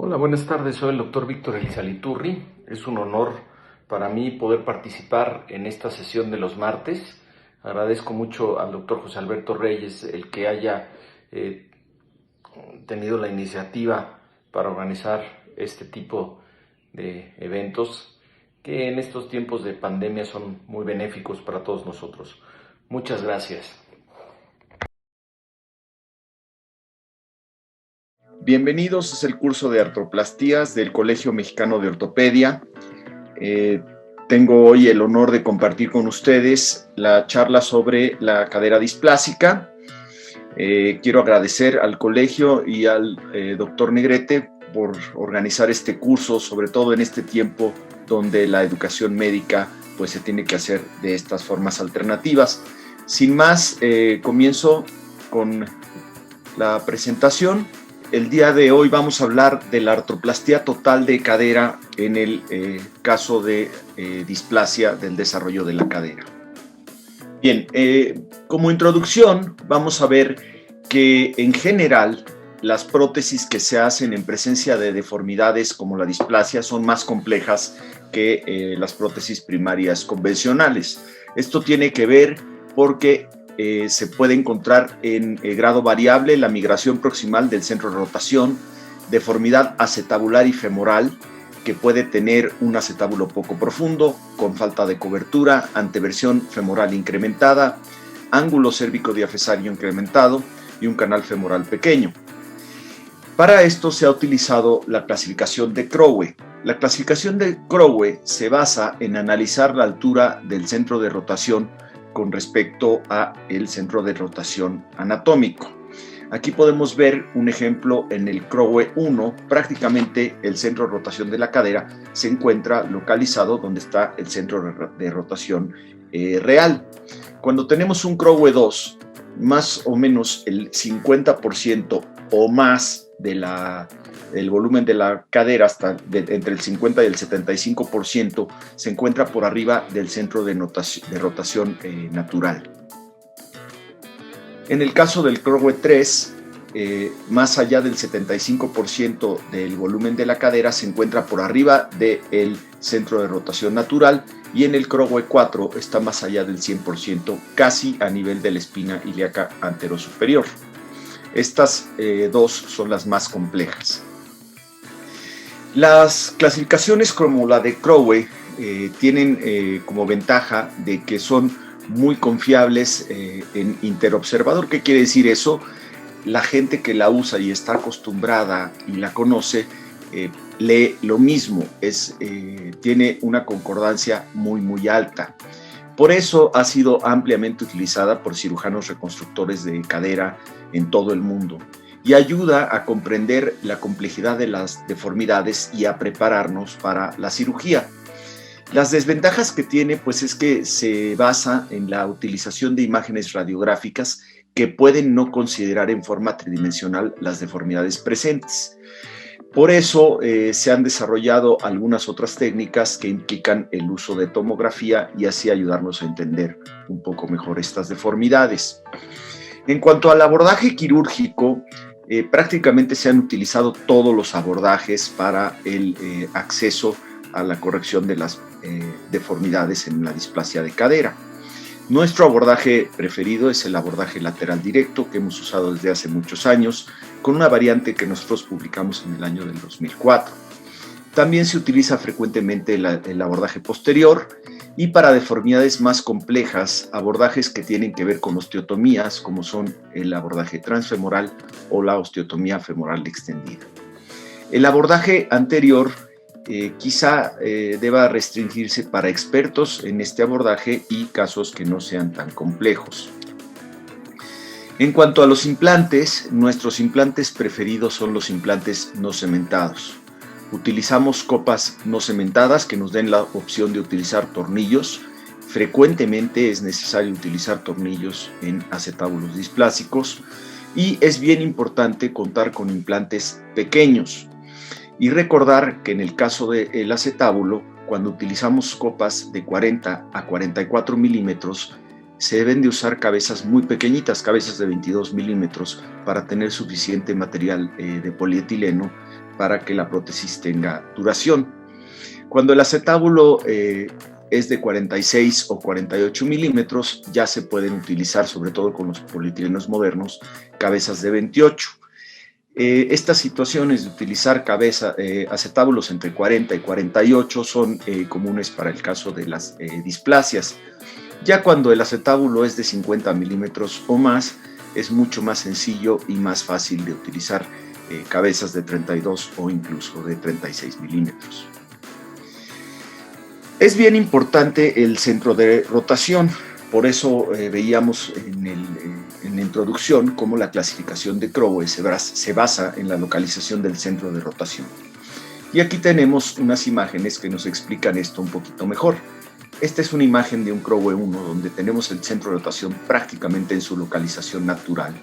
Hola, buenas tardes. Soy el doctor Víctor Elizaliturri. Es un honor para mí poder participar en esta sesión de los martes. Agradezco mucho al doctor José Alberto Reyes el que haya tenido la iniciativa para organizar este tipo de eventos que en estos tiempos de pandemia son muy benéficos para todos nosotros. Muchas gracias. Bienvenidos, es el curso de artroplastías del Colegio Mexicano de Ortopedia. Tengo hoy el honor de compartir con ustedes la charla sobre la cadera displásica. Quiero agradecer al colegio y al doctor Negrete por organizar este curso, sobre todo en este tiempo donde la educación médica pues, se tiene que hacer de estas formas alternativas. Sin más, comienzo con la presentación. El día de hoy vamos a hablar de la artroplastía total de cadera en el caso de displasia del desarrollo de la cadera. Bien, como introducción vamos a ver que en general las prótesis que se hacen en presencia de deformidades como la displasia son más complejas que las prótesis primarias convencionales. Esto tiene que ver porque se puede encontrar en grado variable la migración proximal del centro de rotación, deformidad acetabular y femoral, que puede tener un acetábulo poco profundo, con falta de cobertura, anteversión femoral incrementada, ángulo cérvico-diafesario incrementado y un canal femoral pequeño. Para esto se ha utilizado la clasificación de Crowe. La clasificación de Crowe se basa en analizar la altura del centro de rotación con respecto a el centro de rotación anatómico. Aquí podemos ver un ejemplo en el Crowe 1, prácticamente el centro de rotación de la cadera se encuentra localizado donde está el centro de rotación real. Cuando tenemos un Crowe 2, más o menos el 50% o más del volumen de la cadera, entre el 50 y el 75%, se encuentra por arriba del centro de rotación natural. En el caso del Crowe 3, más allá del 75% del volumen de la cadera se encuentra por arriba del centro de rotación natural, y en el Crowe 4 está más allá del 100%, casi a nivel de la espina ilíaca anterosuperior. Estas dos son las más complejas. Las clasificaciones como la de Crowe tienen como ventaja de que son muy confiables en interobservador. ¿Qué quiere decir eso? La gente que la usa y está acostumbrada y la conoce lee lo mismo, tiene una concordancia muy alta. Por eso ha sido ampliamente utilizada por cirujanos reconstructores de cadera en todo el mundo y ayuda a comprender la complejidad de las deformidades y a prepararnos para la cirugía. Las desventajas que tiene pues es que se basa en la utilización de imágenes radiográficas que pueden no considerar en forma tridimensional las deformidades presentes. Por eso se han desarrollado algunas otras técnicas que implican el uso de tomografía y así ayudarnos a entender un poco mejor estas deformidades. En cuanto al abordaje quirúrgico, prácticamente se han utilizado todos los abordajes para el acceso a la corrección de las deformidades en la displasia de cadera. Nuestro abordaje preferido es el abordaje lateral directo, que hemos usado desde hace muchos años, con una variante que nosotros publicamos en el año del 2004. También se utiliza frecuentemente el abordaje posterior, y para deformidades más complejas, abordajes que tienen que ver con osteotomías, como son el abordaje transfemoral o la osteotomía femoral extendida. El abordaje anterior quizá deba restringirse para expertos en este abordaje y casos que no sean tan complejos. En cuanto a los implantes, nuestros implantes preferidos son los implantes no cementados. Utilizamos copas no cementadas que nos den la opción de utilizar tornillos. Frecuentemente es necesario utilizar tornillos en acetábulos displásicos y es bien importante contar con implantes pequeños. Y recordar que en el caso del acetábulo, cuando utilizamos copas de 40 a 44 milímetros, se deben de usar cabezas muy pequeñitas, cabezas de 22 milímetros, para tener suficiente material de polietileno para que la prótesis tenga duración. Cuando el acetábulo es de 46 o 48 milímetros, ya se pueden utilizar, sobre todo con los polietilenos modernos, cabezas de 28. Estas situaciones de utilizar acetábulos entre 40 y 48 son comunes para el caso de las displasias. Ya cuando el acetábulo es de 50 milímetros o más, es mucho más sencillo y más fácil de utilizar cabezas de 32 o incluso de 36 milímetros. Es bien importante el centro de rotación, por eso veíamos en la introducción cómo la clasificación de Croway se basa en la localización del centro de rotación. Y aquí tenemos unas imágenes que nos explican esto un poquito mejor. Esta es una imagen de un Croway 1 donde tenemos el centro de rotación prácticamente en su localización natural.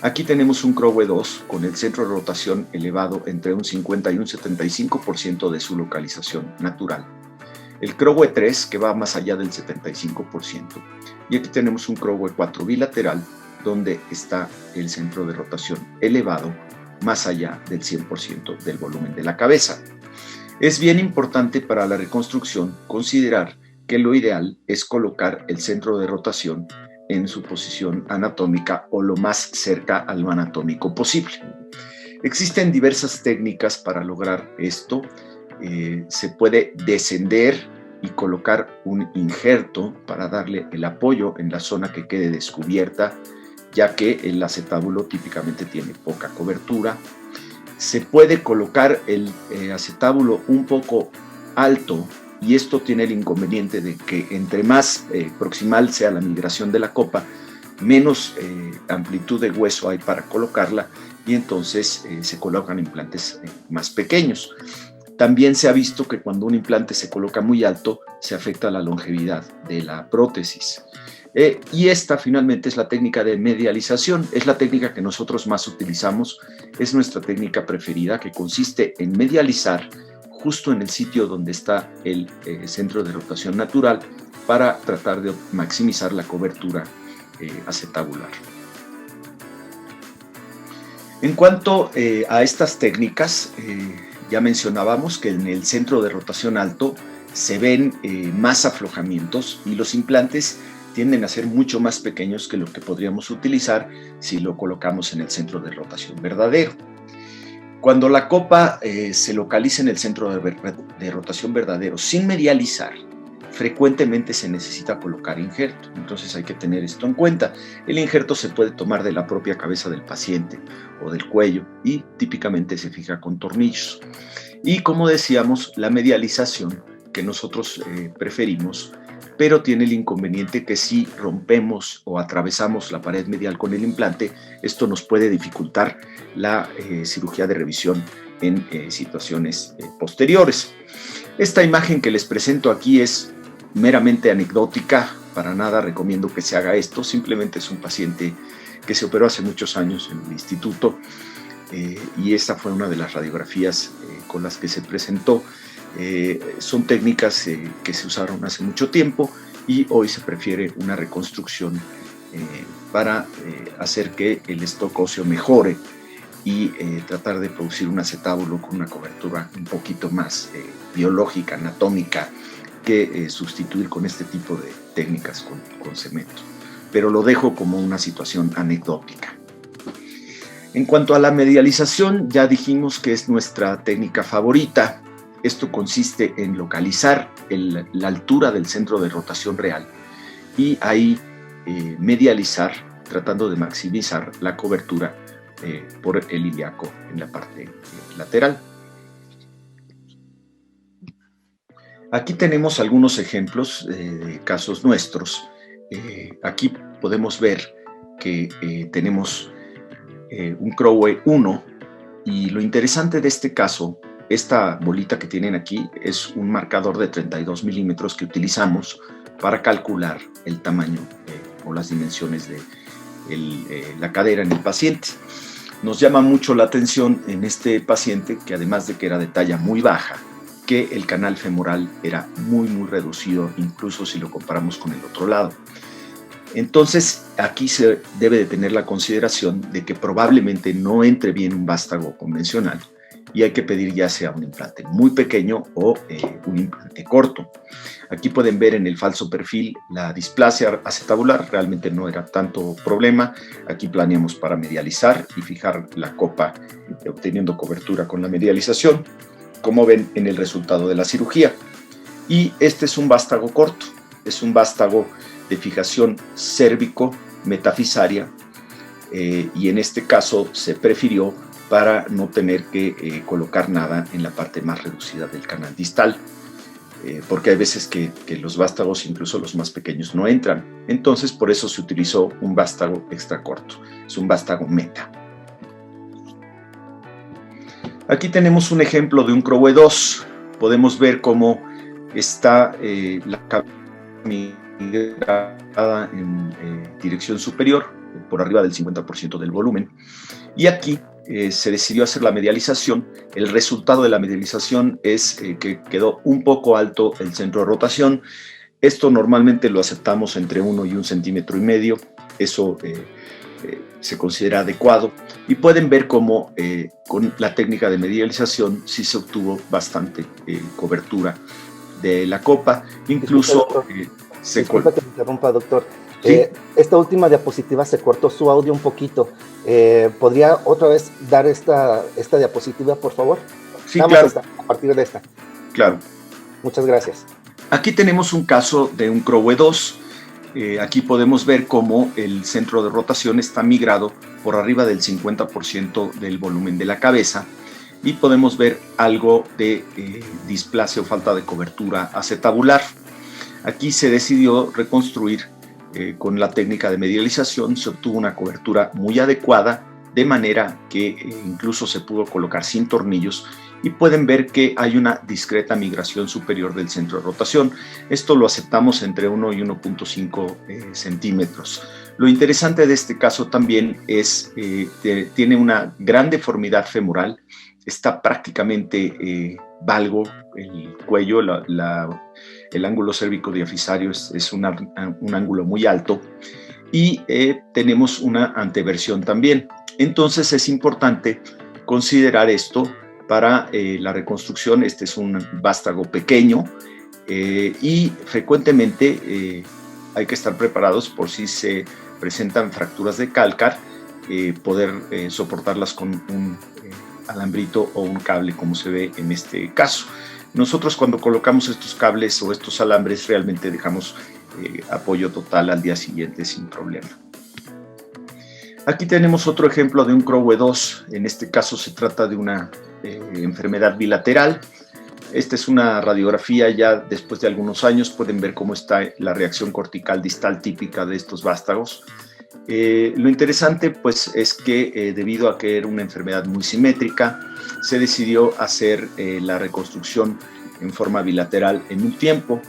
Aquí tenemos un Croway 2 con el centro de rotación elevado entre un 50 y un 75% de su localización natural. El Croway 3 que va más allá del 75%. Y aquí tenemos un Croway 4 bilateral donde está el centro de rotación elevado más allá del 100% del volumen de la cabeza. Es bien importante para la reconstrucción considerar que lo ideal es colocar el centro de rotación en su posición anatómica o lo más cerca a lo anatómico posible. Existen diversas técnicas para lograr esto. Se puede descender y colocar un injerto para darle el apoyo en la zona que quede descubierta, ya que el acetábulo típicamente tiene poca cobertura. Se puede colocar el acetábulo un poco alto, y esto tiene el inconveniente de que entre más proximal sea la migración de la copa, menos amplitud de hueso hay para colocarla, y entonces se colocan implantes más pequeños. También se ha visto que cuando un implante se coloca muy alto, se afecta la longevidad de la prótesis. Y esta finalmente es la técnica de medialización, es la técnica que nosotros más utilizamos, es nuestra técnica preferida, que consiste en medializar justo en el sitio donde está el centro de rotación natural para tratar de maximizar la cobertura acetabular. En cuanto a estas técnicas, ya mencionábamos que en el centro de rotación alto se ven más aflojamientos y los implantes tienden a ser mucho más pequeños que lo que podríamos utilizar si lo colocamos en el centro de rotación verdadero. Cuando la copa se localiza en el centro de rotación verdadero sin medializar, frecuentemente se necesita colocar injerto. Entonces hay que tener esto en cuenta. El injerto se puede tomar de la propia cabeza del paciente o del cuello y típicamente se fija con tornillos. Y como decíamos, la medialización que nosotros preferimos, pero tiene el inconveniente que si rompemos o atravesamos la pared medial con el implante, esto nos puede dificultar la cirugía de revisión en situaciones posteriores. Esta imagen que les presento aquí es meramente anecdótica, para nada recomiendo que se haga esto, simplemente es un paciente que se operó hace muchos años en el instituto y esta fue una de las radiografías con las que se presentó. Son técnicas que se usaron hace mucho tiempo y hoy se prefiere una reconstrucción para hacer que el stock óseo mejore y tratar de producir un acetábulo con una cobertura un poquito más biológica, anatómica, que sustituir con este tipo de técnicas con cemento. Pero lo dejo como una situación anecdótica. En cuanto a la medialización, ya dijimos que es nuestra técnica favorita. Esto consiste en localizar la altura del centro de rotación real y ahí medializar, tratando de maximizar la cobertura por el ilíaco en la parte lateral. Aquí tenemos algunos ejemplos de casos nuestros. Aquí podemos ver que tenemos un Croway 1 y lo interesante de este caso, esta bolita que tienen aquí es un marcador de 32 milímetros que utilizamos para calcular el tamaño o las dimensiones de la cadera en el paciente. Nos llama mucho la atención en este paciente que además de que era de talla muy baja, que el canal femoral era muy reducido, incluso si lo comparamos con el otro lado. Entonces, aquí se debe de tener la consideración de que probablemente no entre bien un vástago convencional y hay que pedir ya sea un implante muy pequeño o un implante corto. Aquí pueden ver en el falso perfil la displasia acetabular, realmente no era tanto problema. Aquí planeamos para medializar y fijar la copa obteniendo cobertura con la medialización, como ven en el resultado de la cirugía. Y este es un vástago corto, es un vástago de fijación cérvico-metafisaria y en este caso se prefirió para no tener que colocar nada en la parte más reducida del canal distal, porque hay veces que los vástagos, incluso los más pequeños, no entran. Entonces, por eso se utilizó un vástago extra corto, es un vástago meta. Aquí tenemos un ejemplo de un Crowe 2. Podemos ver cómo está la migrada en dirección superior, por arriba del 50% del volumen. Y aquí se decidió hacer la medialización. El resultado de la medialización es que quedó un poco alto el centro de rotación. Esto normalmente lo aceptamos entre 1 y 1,5 centímetros. Eso se considera adecuado. Y pueden ver cómo con la técnica de medialización sí se obtuvo bastante cobertura de la copa. Incluso disculpa que me interrumpa, doctor. ¿Sí? Esta última diapositiva se cortó su audio un poquito. ¿Podría otra vez dar esta diapositiva, por favor? Sí, claro. A partir de esta. Claro. Muchas gracias. Aquí tenemos un caso de un Crowe 2. Aquí podemos ver cómo el centro de rotación está migrado por arriba del 50% del volumen de la cabeza y podemos ver algo de displasia o falta de cobertura acetabular. Aquí se decidió reconstruir con la técnica de medialización, se obtuvo una cobertura muy adecuada, de manera que incluso se pudo colocar sin tornillos y pueden ver que hay una discreta migración superior del centro de rotación. Esto lo aceptamos entre 1 y 1,5 centímetros. Lo interesante de este caso también es que tiene una gran deformidad femoral, está prácticamente valgo el cuello, el ángulo cérvico-diafisario es un ángulo muy alto y tenemos una anteversión también. Entonces es importante considerar esto para la reconstrucción. Este es un vástago pequeño y frecuentemente hay que estar preparados por si se presentan fracturas de cálcar, poder soportarlas con un alambrito o un cable, como se ve en este caso. Nosotros cuando colocamos estos cables o estos alambres realmente dejamos apoyo total al día siguiente sin problema. Aquí tenemos otro ejemplo de un Crowe 2. En este caso se trata de una enfermedad bilateral. Esta es una radiografía ya después de algunos años. Pueden ver cómo está la reacción cortical distal típica de estos vástagos. Lo interesante pues es que debido a que era una enfermedad muy simétrica, se decidió hacer la reconstrucción en forma bilateral en un tiempo.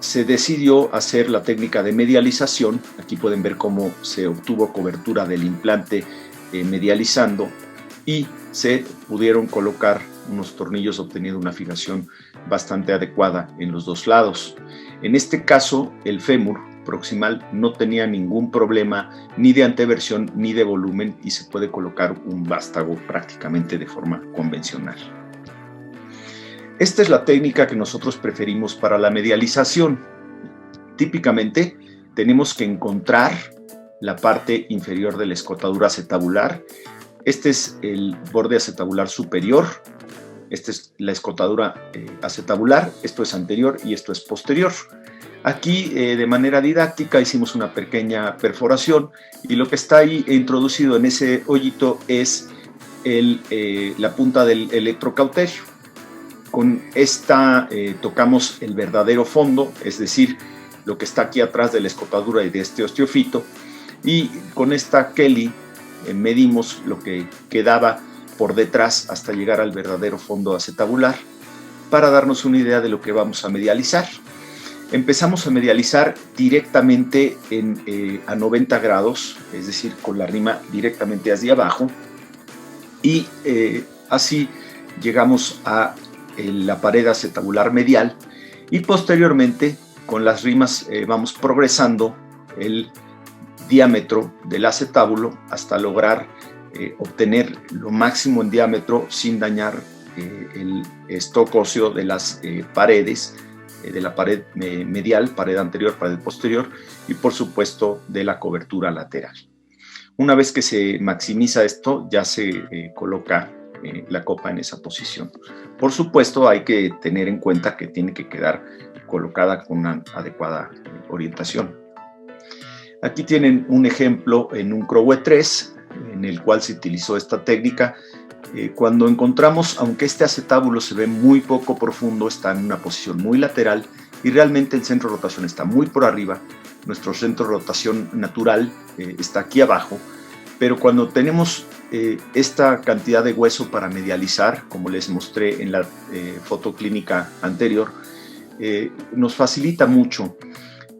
Se decidió hacer la técnica de medialización. Aquí pueden ver cómo se obtuvo cobertura del implante medializando y se pudieron colocar unos tornillos obteniendo una fijación bastante adecuada en los dos lados. En este caso, el fémur proximal no tenía ningún problema ni de anteversión ni de volumen y se puede colocar un vástago prácticamente de forma convencional. Esta es la técnica que nosotros preferimos para la medialización. Típicamente tenemos que encontrar la parte inferior de la escotadura acetabular. Este es el borde acetabular superior. Esta es la escotadura acetabular. Esto es anterior y esto es posterior. Aquí de manera didáctica hicimos una pequeña perforación y lo que está ahí introducido en ese hoyito es la punta del electrocauterio. Con esta tocamos el verdadero fondo, es decir, lo que está aquí atrás de la escotadura y de este osteofito, y con esta Kelly medimos lo que quedaba por detrás hasta llegar al verdadero fondo acetabular para darnos una idea de lo que vamos a medializar. Empezamos a medializar directamente a 90 grados, es decir, con la rima directamente hacia abajo, y así llegamos a la pared acetabular medial y posteriormente con las rimas vamos progresando el diámetro del acetábulo hasta lograr obtener lo máximo en diámetro sin dañar el stock óseo de las paredes, de la pared medial, pared anterior, pared posterior y por supuesto de la cobertura lateral. Una vez que se maximiza esto, ya se coloca la copa en esa posición. Por supuesto, hay que tener en cuenta que tiene que quedar colocada con una adecuada orientación. Aquí tienen un ejemplo en un Crowe 3, en el cual se utilizó esta técnica. Cuando encontramos, aunque este acetábulo se ve muy poco profundo, está en una posición muy lateral y realmente el centro de rotación está muy por arriba, nuestro centro de rotación natural está aquí abajo, pero cuando tenemos esta cantidad de hueso para medializar, como les mostré en la foto clínica anterior, nos facilita mucho.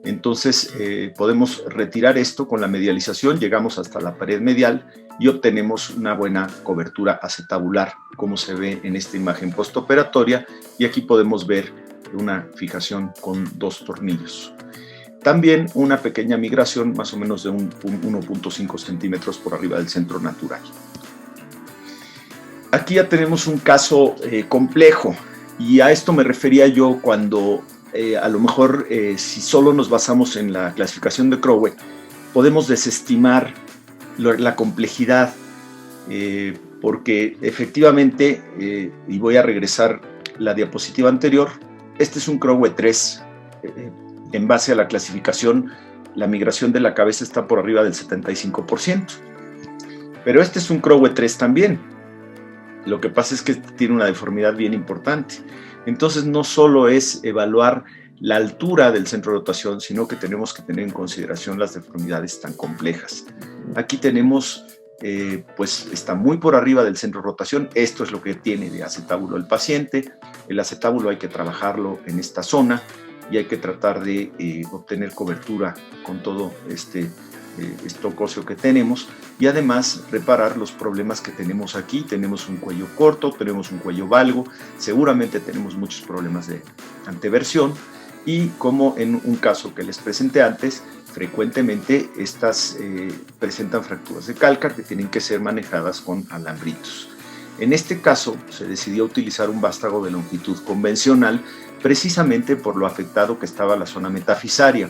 Entonces podemos retirar esto con la medialización, llegamos hasta la pared medial y obtenemos una buena cobertura acetabular, como se ve en esta imagen postoperatoria, y aquí podemos ver una fijación con 2 tornillos. También una pequeña migración, más o menos de un 1.5 centímetros por arriba del centro natural. Aquí ya tenemos un caso complejo, y a esto me refería yo cuando a lo mejor si solo nos basamos en la clasificación de Crowe, podemos desestimar la complejidad, porque efectivamente, y voy a regresar la diapositiva anterior, este es un Crowe 3, en base a la clasificación, la migración de la cabeza está por arriba del 75%, pero este es un Crowe 3 también. Lo que pasa es que tiene una deformidad bien importante. Entonces no solo es evaluar la altura del centro de rotación, sino que tenemos que tener en consideración las deformidades tan complejas. Aquí tenemos, pues está muy por arriba del centro de rotación. Esto es lo que tiene de acetábulo el paciente. El acetábulo hay que trabajarlo en esta zona y hay que tratar de obtener cobertura con todo este stock óseo que tenemos, y además reparar los problemas que tenemos aquí. Tenemos un cuello corto, tenemos un cuello valgo, seguramente tenemos muchos problemas de anteversión, y como en un caso que les presenté antes, frecuentemente estas presentan fracturas de cálcar que tienen que ser manejadas con alambritos. En este caso se decidió utilizar un vástago de longitud convencional, precisamente por lo afectado que estaba la zona metafisaria.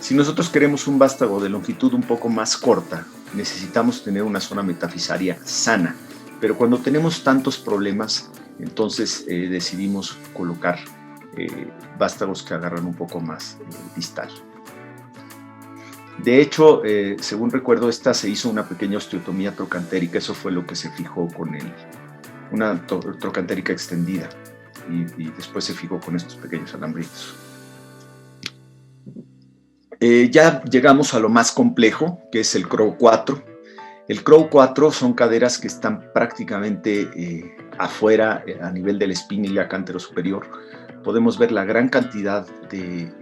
Si nosotros queremos un vástago de longitud un poco más corta, necesitamos tener una zona metafisaria sana, pero cuando tenemos tantos problemas, entonces decidimos colocar vástagos que agarran un poco más distal. De hecho, según recuerdo, esta se hizo una pequeña osteotomía trocantérica. Eso fue lo que se fijó con una trocantérica extendida, y después se fijó con estos pequeños alambritos. Ya llegamos a lo más complejo, que es el Crowe 4. El Crowe 4 son caderas que están prácticamente afuera, a nivel de la espina ilíaca anterosuperior. Podemos ver la gran cantidad de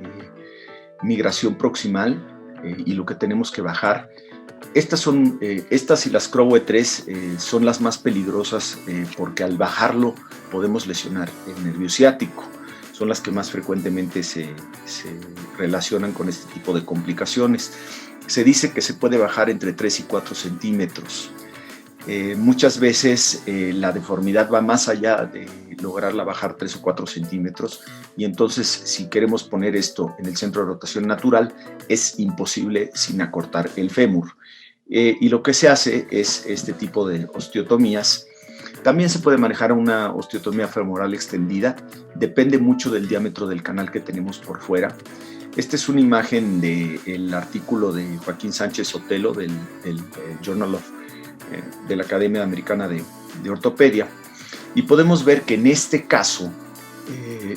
migración proximal y lo que tenemos que bajar. Estas y las Crowe 3 son las más peligrosas porque al bajarlo podemos lesionar el nervio ciático. Son las que más frecuentemente se relacionan con este tipo de complicaciones. Se dice que se puede bajar entre 3 y 4 centímetros. Muchas veces la deformidad va más allá de lograrla bajar 3 o 4 centímetros, y entonces si queremos poner esto en el centro de rotación natural es imposible sin acortar el fémur. Y lo que se hace es este tipo de osteotomías. También se puede manejar una osteotomía femoral extendida, depende mucho del diámetro del canal que tenemos por fuera. Esta es una imagen del artículo de Joaquín Sánchez Sotelo del Journal de la Academia Americana de Ortopedia, y podemos ver que en este caso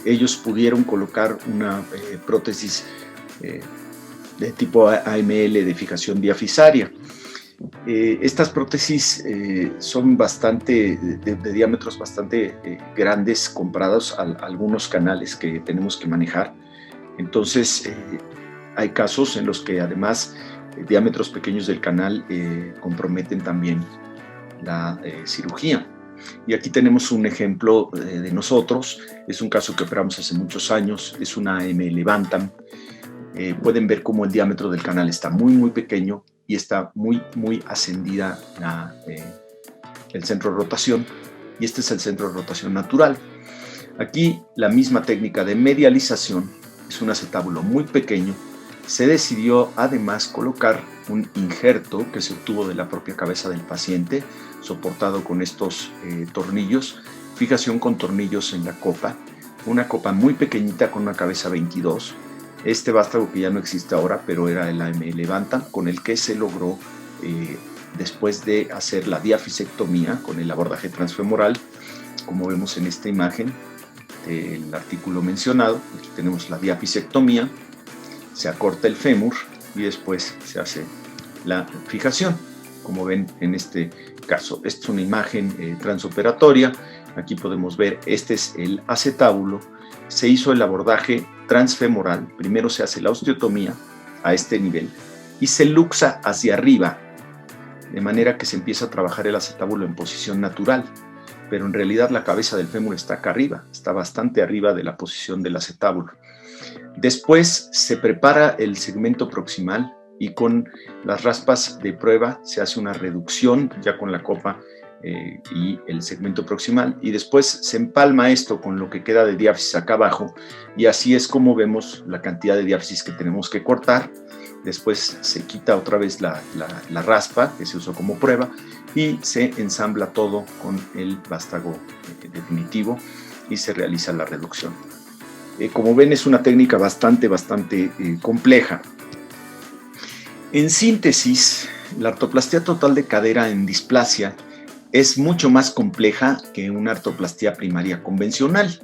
ellos pudieron colocar una prótesis de tipo AML de fijación diafisaria. Estas prótesis son de diámetros bastante grandes comparados a algunos canales que tenemos que manejar. Entonces hay casos en los que además diámetros pequeños del canal comprometen también la cirugía. Y aquí tenemos un ejemplo de nosotros. Es un caso que operamos hace muchos años. Es una AML Bantam. Pueden ver cómo el diámetro del canal está muy pequeño y está muy ascendida el centro de rotación. Y este es el centro de rotación natural. Aquí la misma técnica de medialización. Es un acetábulo muy pequeño. Se decidió además colocar un injerto que se obtuvo de la propia cabeza del paciente, soportado con estos tornillos, fijación con tornillos en la copa, una copa muy pequeñita con una cabeza 22. Este vástago que ya no existe ahora, pero era el AML Bantam, con el que se logró, después de hacer la diafisectomía con el abordaje transfemoral, como vemos en esta imagen del artículo mencionado. Aquí tenemos la diafisectomía. Se acorta el fémur y después se hace la fijación, como ven en este caso. Esta es una imagen transoperatoria. Aquí podemos ver, este es el acetábulo. Se hizo el abordaje transfemoral. Primero se hace la osteotomía a este nivel y se luxa hacia arriba, de manera que se empieza a trabajar el acetábulo en posición natural. Pero en realidad la cabeza del fémur está acá arriba, está bastante arriba de la posición del acetábulo. Después se prepara el segmento proximal y con las raspas de prueba se hace una reducción ya con la copa y el segmento proximal, y después se empalma esto con lo que queda de diáfisis acá abajo, y así es como vemos la cantidad de diáfisis que tenemos que cortar. Después se quita otra vez la raspa que se usó como prueba y se ensambla todo con el vástago definitivo y se realiza la reducción. Como ven, es una técnica bastante compleja. En síntesis, la artroplastia total de cadera en displasia es mucho más compleja que una artroplastia primaria convencional.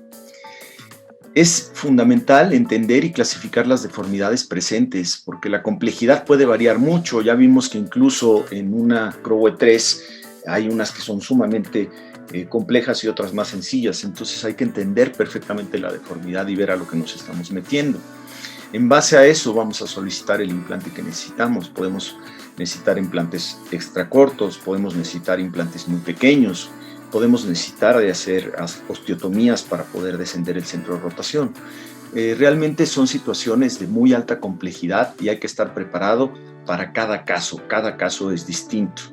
Es fundamental entender y clasificar las deformidades presentes, porque la complejidad puede variar mucho. Ya vimos que incluso en una Crowe 3 hay unas que son sumamente complejas y otras más sencillas. Entonces hay que entender perfectamente la deformidad y ver a lo que nos estamos metiendo. En base a eso vamos a solicitar el implante que necesitamos. Podemos necesitar implantes extra cortos, podemos necesitar implantes muy pequeños, podemos necesitar de hacer osteotomías para poder descender el centro de rotación. Realmente son situaciones de muy alta complejidad y hay que estar preparado para cada caso es distinto.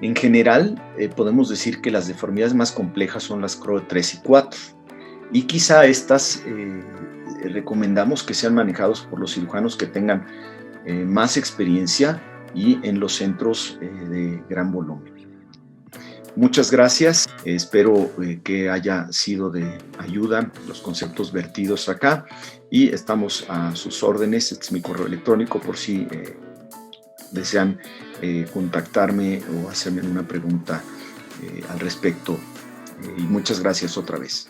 En general, podemos decir que las deformidades más complejas son las Crowe 3 y 4, y quizá estas recomendamos que sean manejados por los cirujanos que tengan más experiencia y en los centros de gran volumen. Muchas gracias, espero que haya sido de ayuda los conceptos vertidos acá, y estamos a sus órdenes. Este es mi correo electrónico por si desean contactarme o hacerme una pregunta al respecto, y muchas gracias otra vez.